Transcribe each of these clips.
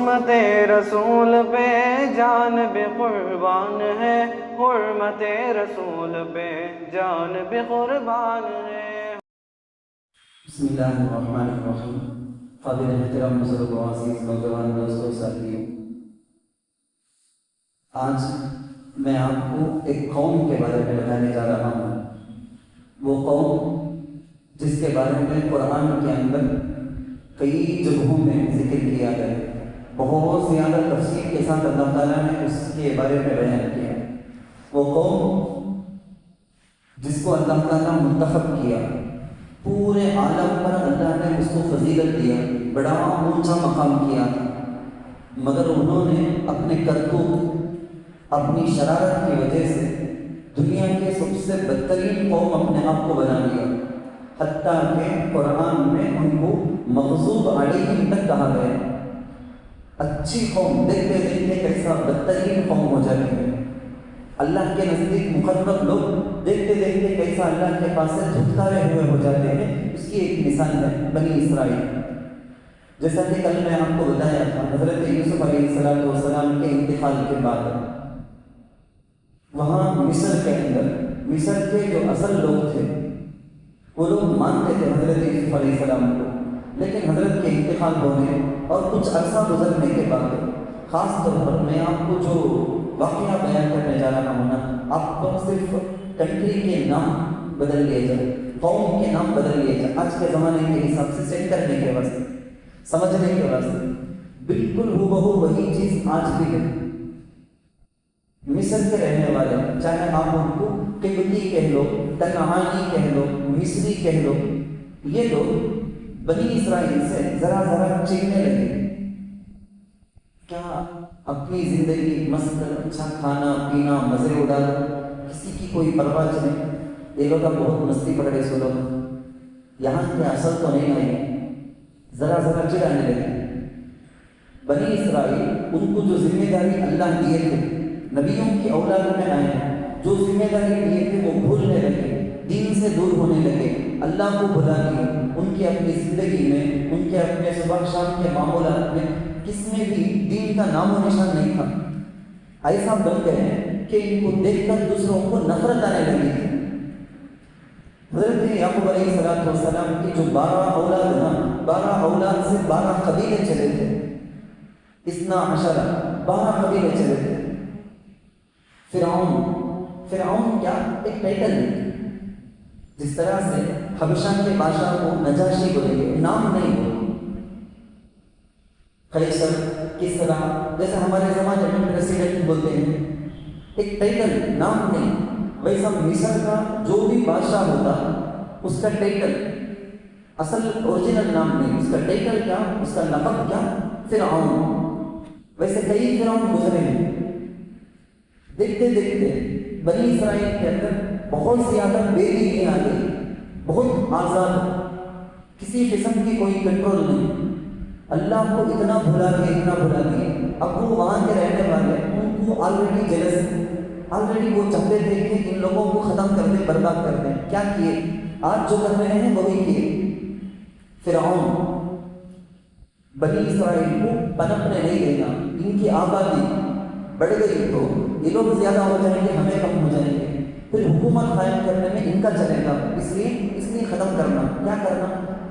حرمت رسول پہ جان بھی قربان ہے، حرمت رسول پہ جان بھی قربان ہے۔ بسم اللہ الرحمن الرحیم۔ قابل احترام بزرگ و عزیز نوجوان دوستوں ساتھیوں، آج میں آپ کو ایک قوم کے بارے میں بتانے جا رہا ہوں۔ وہ قوم جس کے بارے میں قرآن کے اندر کئی جگہوں میں ذکر کیا گیا، بہت زیادہ تفصیل کے ساتھ اللہ تعالیٰ نے اس کے بارے میں بیان کیا۔ وہ قوم جس کو اللہ تعالیٰ منتخب کیا، پورے عالم پر اللہ نے اس کو فضیلت دیا، بڑا اونچا مقام کیا، مگر انہوں نے اپنے کرتوت، اپنی شرارت کی وجہ سے دنیا کے سب سے بدترین قوم اپنے آپ کو بنا لیا، حتیٰ کہ قرآن میں ان کو مغضوب علیہم تک کہا گیا۔ اچھی قوم دیکھتے دیکھتے کیسا بدترین قوم ہو جاتی ہے، اللہ کے نزدیک مقرب لوگ دیکھتے دیکھتے کیسا اللہ کے پاس سے دھتکارے ہوئے ہو جاتے ہیں، اس کی ایک مثال ہے بنی اسرائیل۔ جیسا کہ کل میں آپ کو بتایا تھا، حضرت یوسف علیہ السلام کے انتقال کے بعد وہاں مصر کے اندر، مصر کے جو اصل لوگ تھے وہ لوگ مانتے تھے حضرت یوسف علیہ السلام کو، لیکن حضرت کے انتقال ہونے اور کچھ عرصہ گزرنے کے بعد، خاص طور پر میں آپ کو جو واقعہ بیان کرنے جا رہا ہوں نا، آپ کو صرف کنٹری کے نام بدل لیے جائے، قوم کے نام بدل لیے جائے، آج کے زمانے کے حساب سے سیٹ کرنے کے واسطے، سمجھنے کے واسطے، بالکل ہو وہی چیز آج بھی ہے۔ مصر کے رہنے والے، چاہے آپ ان کو قبطی کہہ لو، کنعانی کہہ لو، مصری کہہ لو، یہ لوگ بنی اسرائیل سے ذرا ذرا چیخنے لگے، کیا اپنی زندگی مست، اچھا کھانا پینا، مزے اڑانا، کسی کی کوئی پرواہ نہیں، یہ لوگ بہت مستی پڑ رہے، سو لوگ یہاں کے اصل تو نہیں آئے، ذرا ذرا چڑھانے لگے۔ بنی اسرائیل ان کو جو ذمہ داری اللہ دیے تھے، نبیوں کی اولاد میں آئے ہیں، جو ذمہ داری دیے تھے وہ بھولنے لگے، دین سے دور ہونے لگے، اللہ کو بھلا دیے، ان کی اپنی زندگی میں، ان کے اپنے صبح شام کے معمولات میں کس میں بھی دین کا نام و نشان نہیں تھا۔ ایسا بن گئے ہیں کہ ان کو دیکھ کر دوسروں کو نفرت آنے لگی تھی۔ حضرت یعقوب علیہ السلام کی جو 12 اولاد نا، 12 اولاد سے 12 قبیلے چلے تھے، 12 قبیلے چلے تھے۔ فرعون کیا ایک ٹائٹل ہے، جس طرح سے حبشہ کے بادشاہ کو نجاشی بولیں گے، نام نہیں بولیں، قیصر، کسریٰ، جیسے ہمارے زمانے میں پریسیڈنٹ بولتے ہیں، ایک ٹائٹل، نام نہیں۔ ویسا مصر کا جو بھی بادشاہ ہوتا، اس کا ٹائٹل، اصل اوریجنل نام نہیں، اس کا ٹائٹل کیا، اس کا لقب کیا، فرعون۔ ویسے کئی فرعون گزرے ہیں۔ دیکھتے دیکھتے بنی اسرائیل کے اندر بہت زیادہ بے دینی آ گئی، بہت آزاد، کسی قسم کی کوئی کنٹرول نہیں، اللہ کو اتنا بھلا دیا۔ اب وہ وہاں کے رہنے والے ان کو آلریڈی جیلس، آلریڈی وہ چاہتے تھے کہ ان لوگوں کو ختم کر دیں، برباد کر دیں۔ کیا کیے؟ آج جو کر رہے ہیں وہی کیے۔ فرعون بنی اسرائیل کو پنپنے نہیں دینا، ان کی آبادی بڑھ گئی تو یہ لوگ زیادہ ہو جائیں گے، ہمیں کم ہو جائیں گے، پھر حکومت قائم کرنے میں ان کا چلے گا، اس لیے ختم کرنا۔ کیا کرنا؟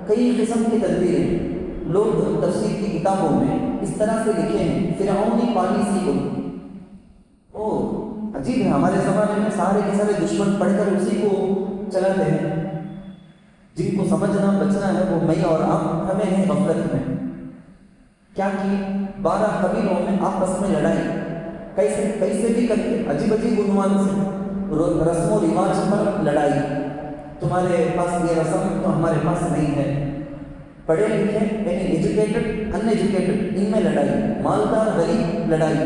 کئی قسم کی تدبیریں لوگ تفسیر کی کتابوں میں اس طرح سے لکھے ہیں، فرعونی پالیسی کو۔ عجیب ہے، ہمارے زمانے میں سارے کے سارے دشمن پڑھ کر اسی کو چلاتے ہیں، جن کو سمجھنا بچنا ہے وہ میں اور آپ، ہمیں ہے غفلت میں۔ کیا کی؟ 12 قبیلوں میں آپس میں لڑائی، کیسے بھی کر کے عجیب عنوان سے، رسم و رواج پر لڑائی، تمہارے پاس یہ رسم تو ہمارے پاس نہیں ہے، پڑھے لکھے یعنی ایجوکیٹڈ ان ایجوکیٹڈ، ان میں لڑائی، مالدار غریب لڑائی،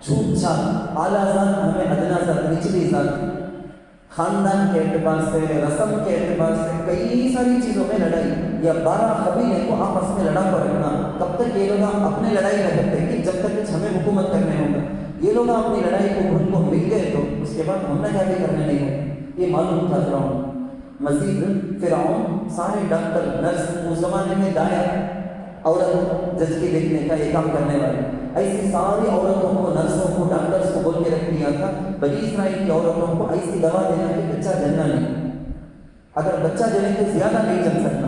چھوٹ چھاٹ، اعلیٰ ذات ہمیں ادنا ذات، نچلی ذات، خاندان کے اعتبار سے، رسم کے اعتبار سے، کئی ساری چیزوں میں لڑائی۔ یا 12 قبیلے کو آپس میں لڑا کر رکھنا، تب تک یہ لوگ اپنے لڑائی نہ کرتے کہ جب تک ہمیں حکومت کرنے ہوگا، یہ لوگ اپنی لڑائی کو ان کو مل گئے تو اس کے بعد ہم نے کیا بھی کرنے نہیں ہوگا، یہ معلوم تھا فرعون۔ مزید فرعون سارے ڈاکٹر نرس اس زمانے میں دایا عورت جج کے دیکھنے کا یہ کام کرنے والی، ایسی ساری عورتوں کو، نرسوں کو، ڈاکٹرس کو بول کے رکھ دیا تھا بنی اسرائیل کی عورتوں کو ایسی دوا دینا کہ بچہ جلنا نہیں، اگر بچہ جلے تو زیادہ نہیں جل سکتا،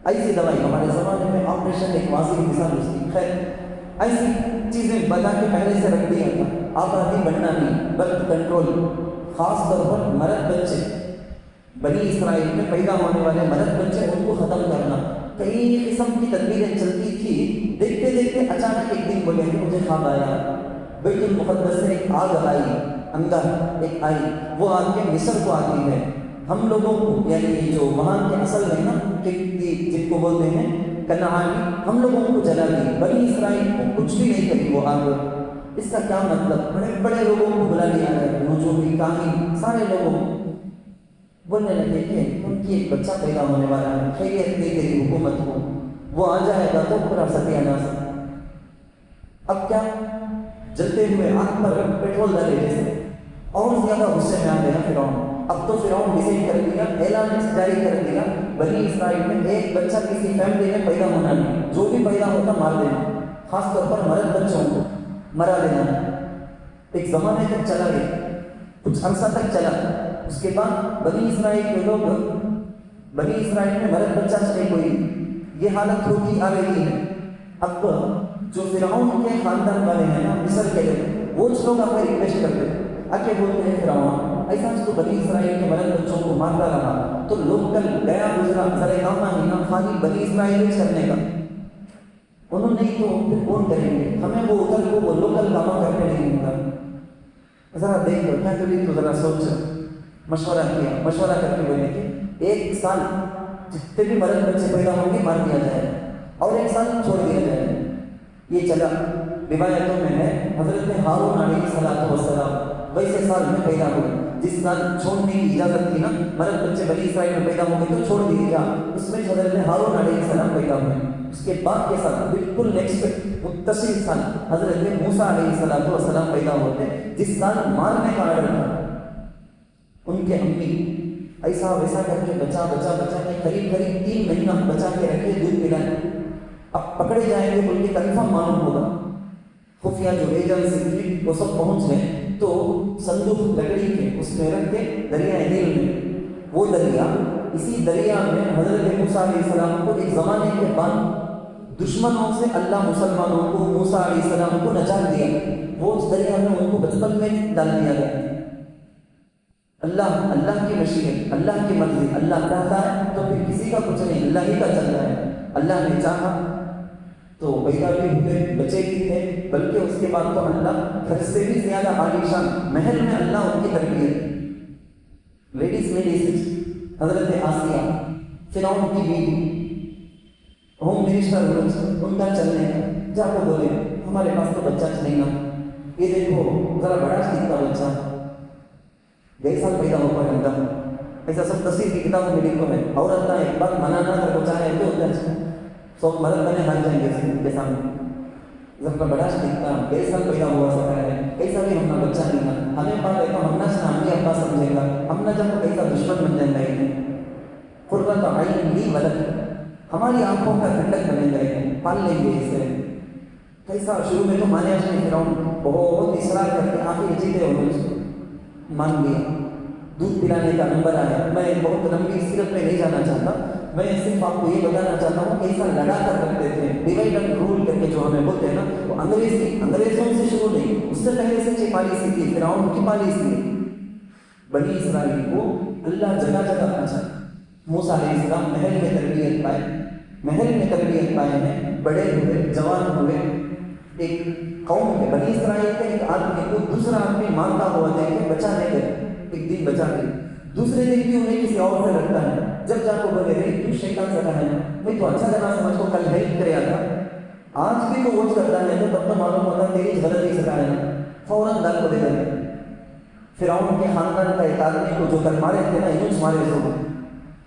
ایسی دوائی ہمارے زمانے میں آپریشن ایک واضح مثال اس کی، خیر ایسی چیزیں بتا کے پہلے سے رکھ دیا تھا، آبادی بڑھنا نہیں، برتھ کنٹرول، خاص طور پر مرد بچے، بنی اسرائیل میں پیدا ہونے والے مرد بچے ان کو ختم کرنا، کئی قسم کی تدبیریں چلتی تھی، دیکھتے دیکھتے اچانک ایک دن بولے کہ مجھے خواب آیا، بیت المقدس سے ایک آگ آئی، اندر ایک آئی، وہ آگ کے مصر کو آتی ہے، ہم لوگوں کو یعنی جو وہاں کے اصل ہے نا جن کو بولتے ہیں کنعانی، ہم لوگوں کو جلا دی، بنی اسرائیل کو کچھ بھی نہیں کری وہ آگ۔ اس کا کیا مطلب؟ بڑے بڑے لوگوں کو بلا لیا ہے، نجومی کاہن سارے لوگوں بولنے لگے کہ ان کی ایک بچہ پیدا ہونے والا ہے، خیریت نہیں تیری حکومت کو، وہ آ جائے گا تو پورا ستیہ ناس۔ اب کیا جلتے ہوئے آگ پر پیٹرول ڈالے جیسے اور زیادہ غصے میں آ گیا فرعون۔ اب تو فرعون ڈیسائڈ کر دیا، اعلان جاری کر دیا بنی اسرائیل میں ایک بچہ کسی فیملی میں پیدا ہونا نہیں، جو بھی پیدا ہوتا مار دینا، خاص طور پر مرد بچوں کو مرا دینا۔ ایک زمانے تک چلا گیا، کچھ عرصہ تک چلا، اس کے بعد بنی اسرائیل کے لوگ، بنی اسرائیل میں مرد بچہ چلے کوئی، یہ حالت ہوتی آ رہی ہے۔ اب جو فرعون کے خاندان والے ہیں نا مصر کے لوگ، وہ لوگ آپ کو ریکویسٹ کرتے آگے بولتے ہیں فرعون ایسا تو بنی اسرائیل کے مرد بچوں کو مارتا رہا تو لوگ کل گیا گزرا سر کام ہی نہ خالی بنی اسرائیل کرنے کا، انہوں نے تو پھر کون کریں گے، ہمیں وہ ادھر کو وہ لوکل کام کرنے نہیں ہوتا۔ ذرا دیکھ لو کیا کبھی تو ذرا سوچ، مشورہ کیا، مشورہ کر کے بولے کہ ایک سال جتنے بھی مرد بچے پیدا ہوں گے مار دیا جائے اور ایک سال چھوڑ دیا جائے۔ یہ چلا، روایتوں میں ہے حضرت ہارون علیہ السلام ویسے سال میں پیدا ہوئے، جس سال چھوڑنے کی اجازت تھی نا، مرد بچے بنی اسرائیل میں پیدا ہوں گے تو چھوڑ دیے جا، اس میں حضرت ہارون علیہ السلام پیدا ہوئے۔ اس کے بعد کے سال بالکل نیکسٹ متصل سال حضرت موسیٰ علیہ السلام پیدا ہوتے، جس سال مارنے کا آرڈر تھا۔ ان کے امی ایسا ویسا کر کے بچا کے قریب 3 مہینہ بچا کے رکھے، دودھ پلائے، اب پکڑے جائیں گے بول کے کنفرم معلوم ہوگا، خفیہ جو ایجنسی وہ سب پہنچ گئے تو صندوق لکڑی کے اس میں رکھ کے دریا نیل میں، وہ دریا، اسی دریا میں حضرت موسیٰ علیہ السلام کو ایک زمانے کے بعد دشمنوں سے اللہ مسلمانوں کو، موسیٰ علیہ السلام کو نجات دیا، وہ اس دریا میں ان کو بچپن میں ڈال دیا گیا۔ اللہ کی مشیت، اللہ کی مرضی، اللہ چاہتا ہے تو پھر کسی کا کچھ نہیں، اللہ ہی کا چل رہا ہے۔ اللہ نے چاہا تو پیدا بھی ہوئے، بچے بھی تھے، بلکہ اس کے بعد تو اللہ گھر سے بھی زیادہ عالیشان محل میں اللہ ان کی تربیت، لیڈیز میں حضرت آسیہ فرعون کی بیوی، ہوم منسٹر ان کا چلنے ہے، جا کو بولے ہمارے پاس تو بچہ نہیں نا، یہ دیکھو ذرا بڑا دکھتا بچہ، گئے سال پیدا ہو پر اندر، ایسا سب تصویر کی کتابوں میں لکھو ہے، عورت کا ایک بات منانا کر کو چاہے تو ہوتا ہے سو مرد بنے ہار جائیں گے ان کے سامنے، ذرا بڑا دکھتا، گئے سال پیدا ہوا سکتا ہے، ایسا بھی ہم بچہ نہیں نا، ہمیں پا دیکھا ہم نہ ہم ابا سمجھے گا، ہم نہ جب کیسا دشمن بن جائیں گے، قربت عین لی ولد، ہماری آنکھوں کا ٹھنڈک بنے گئے ہیں، پال لیں گے اسے، کیسا شروع میں تو مانے اچھے فرعون بہت اصرار کر کے آخر جیتے ہو مان لیا، دودھ پلانے کا نمبر آیا۔ میں بہت لمبی سیرت میں نہیں جانا چاہتا، میں صرف آپ کو یہ بتانا چاہتا ہوں کیسا لڑا کر رکھتے تھے، ڈیوائڈ اینڈ رول کر کے جو ہمیں بولتے ہیں نا، وہ انگریزوں سے شروع نہیں، اس سے پہلے سے پالیسی تھی، فرعون کی پالیسی تھی۔ بنی اسرائیل کو اللہ جگہ جگہ پہنچا، موسیٰ علیہ السلام محل میں تربیت پائے، محل میں تربیت پائے ہیں، بڑے ہوئے، جوان ہوئے، ایک قوم کے بنی اسرائیل کے ایک آدمی کو دوسرا آدمی مارتا ہوا دیکھے بچا نہیں گئے، ایک دن بچا گئے، دوسرے دن بھی انہیں کسی اور سے لگتا ہے، جب جا کو بولے رہے تو شیطان سے کہا ہے میں تو اچھا جگہ سمجھ کو کل ہیلپ کریا تھا، آج بھی وہ ووٹ کرتا ہے تو تب تو معلوم ہوتا ہے تیری غلطی سے کہا ہے، فوراً دل کو دے دے۔ فرعون کے خاندان کا ایک آدمی کو جو کل مارے تھے نا یوں مارے سو،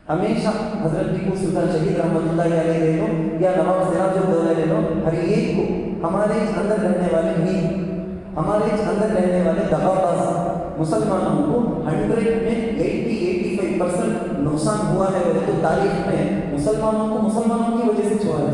ہمیشہ حضرت ٹیپو سلطان شہید رحمۃ اللہ علیہ لے لو یا نواب سراج الدولہ لے لو، ہر ایک کو ہمارے اندر رہنے والے میر، ہمارے اندر رہنے والے دغاباز مسلمانوں کو 100 میں 80-85% نقصان ہوا ہے، تو تاریخ میں مسلمانوں کو مسلمانوں کی وجہ سے چھوڑا ہے،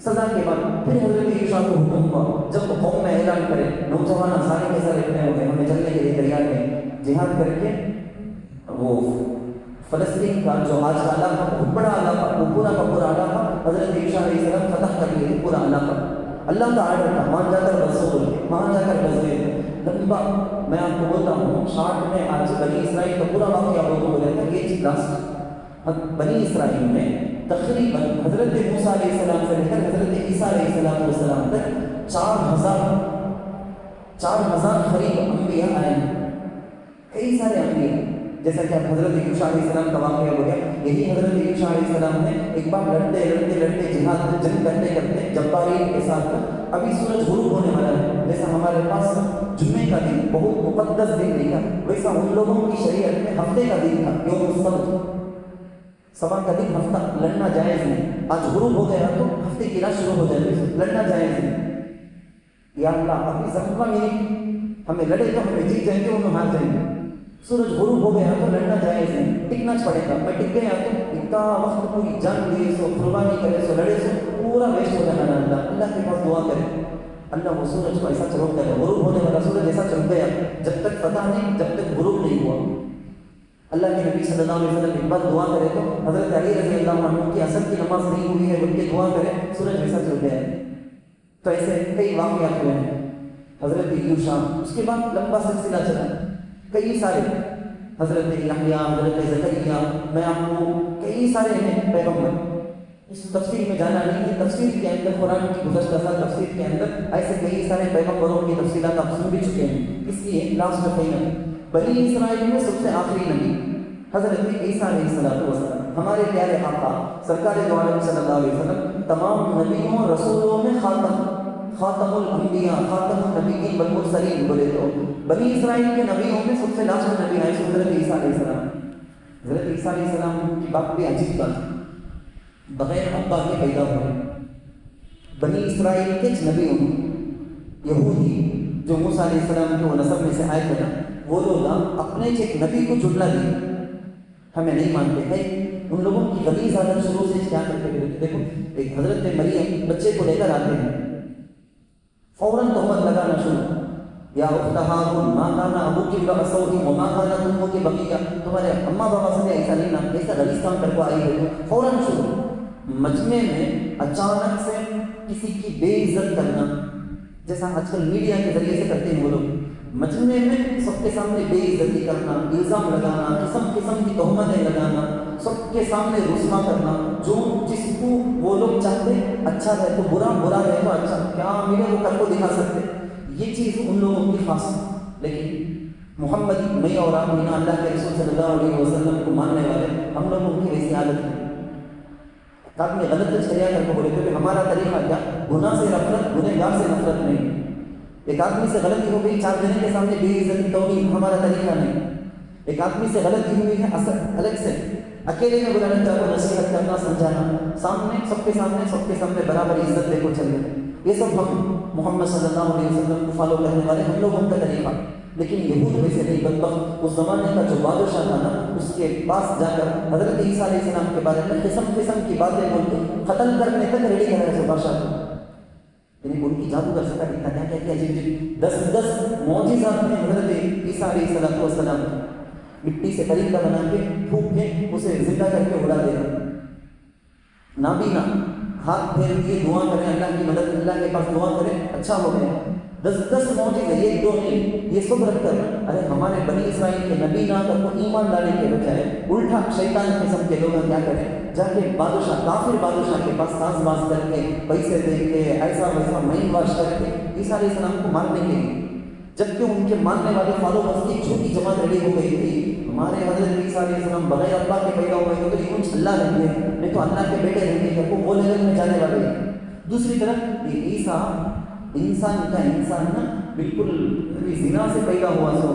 سزا کے بعد پھر حضرت عیسیٰ کو حکم ہوا جب قوم میں اعلان کرے نوجوان سارے کے سارے اتنے ہو گئے ہمیں چلنے کے لیے تیار ہیں جہاد کر کے وہ فلسطین کا جو آج کا علاقہ بہت بڑا علاقہ وہ پورا کا پورا علاقہ حضرت عیسیٰ علیہ السلام فتح کر لیے پورا علاقہ اللہ کا آرڈر تھا وہاں جا کر بس ہو وہاں جا کر بس گئے لمبا میں آپ کو بولتا ہوں شارٹ میں آج بنی اسرائیل کا پورا واقعہ بولتے ہو رہتا ہے یہ چیز لاسٹ بنی اسرائیل میں تقریباً حضرت موسیٰ علیہ السلام سے لے کر حضرت عیسیٰ علیہ السلام تک 4,000 قریب انبیاء آئے ہیں کئی سارے انبیاء جیسا کہ حضرت عیسیٰ علیہ السلام کا واقعہ ہو گیا یہی حضرت عیسیٰ علیہ السلام نے ایک بار لڑتے جہاد جنگ کرتے جبارین کے ساتھ ابھی سورج غروب ہونے والا ہے جیسا ہمارے پاس جمعے کا دن بہت مقدس دن نہیں تھا ویسا ان لوگوں کی شریعت میں ہفتے کا دن تھا یوم السبت صبح کا دن ہفتہ لڑنا جائز نہیں آج غروب ہو گیا تو ہفتے کی رات شروع ہو جائے لڑنا جائز نہیں یا اللہ اپنی زخمہ میں ہمیں لڑے تو ہمیں جیت جائیں گے وہ ہار جائیں گے سورج غروب ہو گیا تو لڑنا جائز نہیں ٹکنا پڑے گا میں ٹک گیا تو اتنا وقت پوری جان دیے سو قربانی کرے سو لڑے سو پورا ویسٹ ہو جانا اللہ کے پاس دعا کرے اللہ وہ سورج کو ایسا چلو کرے غروب ہونے والا سورج ایسا چل گیا جب تک فتح نہیں جب تک غروب نہیں ہوا اللہ کے نبی صلی اللہ علیہ وسلم ایک بار دعا کرے تو حضرت علی رضی اللہ عنہ کی اثر کی نماز نہیں ہوئی ہے ان کے دعا کرے سورج ایسا چل گیا ہے تو ایسے کئی واقعات ہوئے ہیں حضرت یوشع اس کے بعد لمبا سلسلہ چلا کئی سارے حضرت یحییٰ حضرت زکریا میں آپ کو کئی سارے ہیں پیغمبر اس تفسیر میں جانا نہیں ہے تفسیر کے اندر قرآن کی گزشتہ سال تفسیر کے اندر ایسے کئی سارے پیغمبروں کی تفصیلات آپ سن بھی چکے ہیں اس لیے لاسٹ میں کہیں بنی اسرائیل میں سب سے آخری نبی حضرت عیسیٰ علیہ السلام ہمارے پیارے آقا سرکار دو عالم صلی اللہ علیہ وسلم تمام نبیوں رسولوں میں خاتم الانبیاء خاتم النبیین والمرسلین بولے تو بنی اسرائیل کے نبیوں میں سب سے لاسٹ نبی آئے حضرت عیسیٰ علیہ السلام حضرت عیسیٰ علیہ السلام کی بات بھی عجیب بات بغیر ابا کے پیدا ہوئے بنی اسرائیل کے نبیوں یہودی جو موسیٰ علیہ السلام کے وہ نسب میں سے آئے تھے نا وہ لوگ اپنے ایک نبی کو جھٹلا دیے ہمیں نہیں مانتے ہیں ان لوگوں کی غلیظ عادت شروع سے کیا کرتے ہوئے دیکھو ایک حضرت مریم بچے کو لے کر آتے ہیں فوراً تہمت لگانا شروع یا اخت ہارون ما کان ابوکی امرأ سوء وما کانت امک بغیہ تمہارے اماں بابا سے ایسا نہیں نا ایسا غلیظ کام کر کو آئی ہے فوراً شروع مجمع میں اچانک سے کسی کی بے عزت کرنا جیسا آج کل میڈیا کے ذریعے سے کرتے ہیں وہ لوگ مجمع میں سب کے سامنے بے عزتی کرنا الزام لگانا قسم قسم کی تہمتیں لگانا سب کے سامنے رسوا کرنا جو جس کو وہ لوگ چاہتے اچھا رہے تو برا برا رہے تو اچھا کیا میرے وہ کر کو دکھا سکتے یہ چیز ان لوگوں کی خاص لیکن محمد میں اور آپ مینا اللہ کے رسول صلی اللہ علیہ وسلم کو ماننے والے ہم لوگوں کی ویسی عادت ہے آدمی غلط چریا کر کے بولے کیونکہ ہمارا طریقہ کیا گناہ سے نفرت گنہگار سے نفرت نہیں ایک آدمی سے غلطی ہو گئی 4 جنے کے سامنے بے عزتی توہین ہمارا طریقہ نہیں ایک آدمی سے غلطی ہوئی ہے الگ سے اکیلے میں بلانا چاہو نصیحت کرنا سمجھانا سامنے سب کے سامنے برابر عزت دے کو چلے یہ سب ہم محمد صلی اللہ علیہ وسلم کو فالو کرنے والے ہم لوگوں کا طریقہ لیکن یہود ویسے نہیں بدبخت اس زمانے کا جو بادشاہ تھا نا اس کے پاس جا کر حضرت عیسیٰ علیہ السلام کے بارے میں قسم قسم کی باتیں بول کے قتل کرنے تک ریڈی کر رہے تھے بادشاہ کو یعنی ان کی جادو کر سکتا کیا کیا کیا عجیب 10 معجزات میں حضرت عیسیٰ علیہ السلام مٹی سے طریقہ بنا کے پھونک کے اسے زندہ کر کے اڑا دے نابینا ہاتھ پھیر دیے دعا کریں اللہ کی مدد اللہ کے پاس دعا کریں اچھا ہو گیا 10 معجزے یہ دو نہیں یہ سب رکھ کر ارے ہمارے بنی اسرائیل کے نبی نہ کر کو ایمان لانے کے بجائے الٹا شیطان قسم کے لوگ کیا کریں جا کے بادشاہ کافر بادشاہ کے پاس ساز باز کر کے پیسے دے کے ایسا ویسا مہین واش کر کے عیسیٰ علیہ السلام کو مارنے کے لیے جبکہ ان کے ماننے والے فالوورز کی چھوٹی جماعت ریڈی ہو گئی تھی ہمارے حضرت عیسیٰ علیہ السلام بغیر اللہ کے پیدا ہوئے تو کچھ اللہ نہیں ہے نہیں تو اللہ کے بیٹے رہیں گے وہ لیول میں جانے والے ہیں دوسری طرف یہ عیسیٰ انسان کا انسان نا بالکل زنا سے پیدا ہوا سو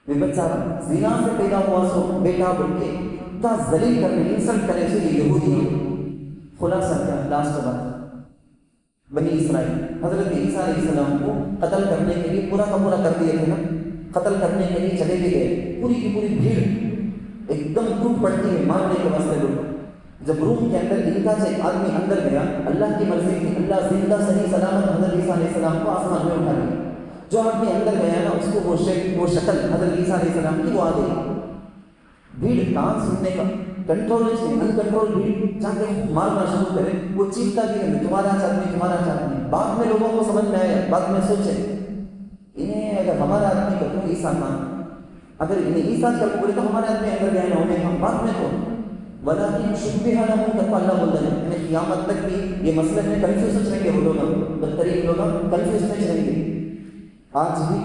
یہ بچہ زنا سے پیدا ہوا سو بیٹا بن کے اتنا ذلیل کرنے انسلٹ کرنے سے یہ یہودی خلاصہ کیا لاسٹ بات بنی اسرائیل حضرت عیسیٰ علیہ السلام کو قتل کرنے کے لیے پورا کا پورا کر دیے تھے نا قتل کرنے کے لیے چلے بھی گئے پوری کی پوری بھیڑ ایک دم ٹوٹ پڑتی ہے مارنے کے واسطے لوگ جب روم کے اندر ان کا سے ایک آدمی اندر گیا، اللہ کی مرضی تھی، اللہ زندہ صحیح سلامت حضرت عیسیٰ علیہ السلام کو آسمان میں اٹھا لیا. جو آدمی اندر گیا نا اس کو وہ شکل حضرت عیسیٰ علیہ السلام کی وہ آ گئی. بھیڑ کان سننے کا کنٹرول نہیں، ان کنٹرول بھیڑ جا کے مارنا شروع کرے. وہ چیختا بھی ہے تمہارا آدمی تمہارا آدمی. بعد میں لوگوں کو سمجھ میں آیا، بعد میں سوچے انہیں اگر ہمارا آدمی کا تو عیسیٰ نام، اگر انہیں عیسیٰ کا بولے تو ہمارے آدمی اندر گئے نہ ہونے ہم بعد میں تو ولیکن شبہ لہم تقوی اللہ بولتے ہیں. انہیں قیامت تک بھی یہ مسئلے میں کنفیوز رہیں گے. وہ لوگ بدترین لوگ کنفیوز میں رہیں گے. آج بھی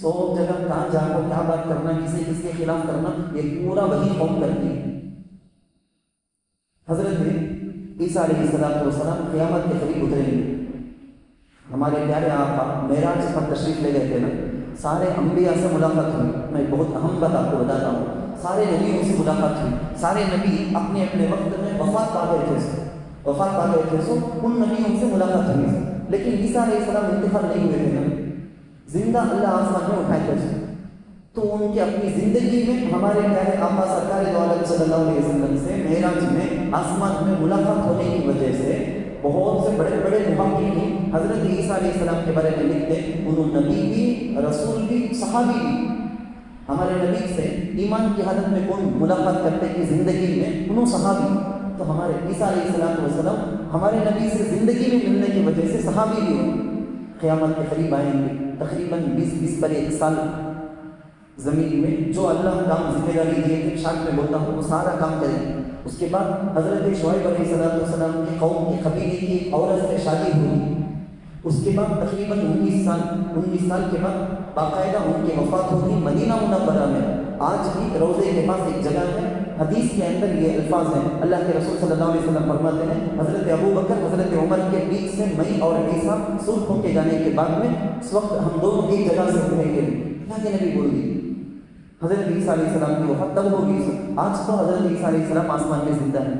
100 جگہ کہاں جا کر کیا بات کرنا، کسی کس کے خلاف کرنا، یہ پورا وہی قوم کرتی ہے. حضرت عیسیٰ علیہ السلام قیامت کے قریب اتریں گے. ہمارے پیارے آقا معراج پر تشریف لے گئے تھے نا، سارے انبیاء سے ملاقات ہوئی. میں بہت اہم بات آپ کو بتاتا ہوں. سارے نبیوں سے ملاقات ہوئی. سارے نبی اپنے اپنے وقت میں وفات پا گئے تھے سو ان نبیوں سے ملاقات ہوئی. لیکن عیسیٰ علیہ السلام انتقال نہیں ہوئے تھے نا، زندہ اللہ آسمان میں اٹھائے تھے. تو ان کی اپنی زندگی میں ہمارے پیارے آقا سرکار دو عالم صلی اللہ علیہ وسلم سے معراج میں آسمان میں ملاقات ہونے کی وجہ سے بہت سے بڑے بڑے محققین حضرت عیسیٰ علیہ السلام کے بارے میں لکھتے ہیں. انہوں نبی بھی، رسول بھی، صحابی بھی. ہمارے نبی سے ایمان کی حالت میں کون ملاقات کرتے کی زندگی میں؟ انہوں صحابی. تو ہمارے عیسیٰ علیہ السلام ہمارے نبی سے زندگی میں ملنے کی وجہ سے صحابی بھی ہوں. قیامت کے قریب آئیں گے. تقریباً 20 پر 1 سال زمین میں جو اللہ کام ذمہ داری دیے تھے، شاید میں بولتا ہوں وہ سارا کام کریں گے. اس کے بعد حضرت شعیب علیہ السلام کی قوم کی قبیلے کی عورت سے شادی ہوئی. اس کے بعد تقریباً 19 سال کے بعد باقاعدہ ان کی وفات ہوئی مدینہ منورہ میں. آج بھی روضے کے پاس ایک جگہ ہے، حدیث کے اندر یہ الفاظ ہیں. اللہ کے رسول صلی اللہ علیہ وسلم فرماتے ہیں حضرت ابو بکر حضرت عمر کے بیچ سے میں اور عیسیٰ سلح ہو کے جانے کے بعد میں اس وقت ہم دونوں ایک جگہ سے رہیں گے. اللہ کے نبی بول دی حضرت عیسیٰ علیہ السلام کی وفات تب ہوگی. آج تو حضرت عیسیٰ علیہ السلام آسمان میں زندہ ہے.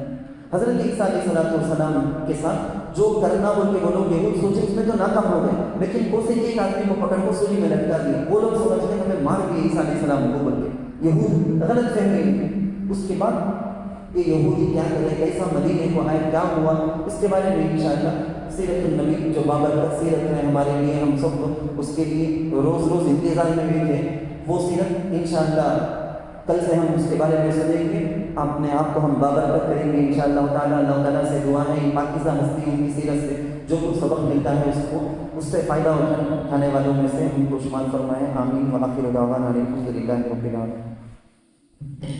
حضرت عیسیٰ علیہ السلام کے ساتھ جو کرنا بول کے وہ لوگ یہ سوچے اس میں تو ناکام ہو گئے، لیکن کوسے ایک آدمی کو پکڑ کو سولی میں لٹکا دیا. وہ لوگ سمجھتے ہیں ہمیں مار دیے عیسیٰ علیہ السلام کو بول کے. یہود غلط فہمی. اس کے بعد یہ یہودی کیا کرے، کیسا مدینے کو آئے، کیا ہوا، اس کے بارے میں انشاءاللہ سیرت النبی جو بابرکت سیرت ہے ہمارے لیے، ہم سب اس کے لیے روز انتظار میں بھی تھے. وہ سیرت انشاءاللہ کل سے ہم اس کے بارے میں سنیں گے. اپنے آپ کو ہم بابرکت کریں گے انشاءاللہ تعالیٰ. اللہ تعالیٰ سے دعا ہے ان پاکیزہ ہستیوں کی سیرت سے جو کچھ سبق ملتا ہے اس سے فائدہ اٹھانے والوں میں سے ہم کو شمار فرمائے. آمین. وآخر دعوانا الحمد للہ رب العالمین.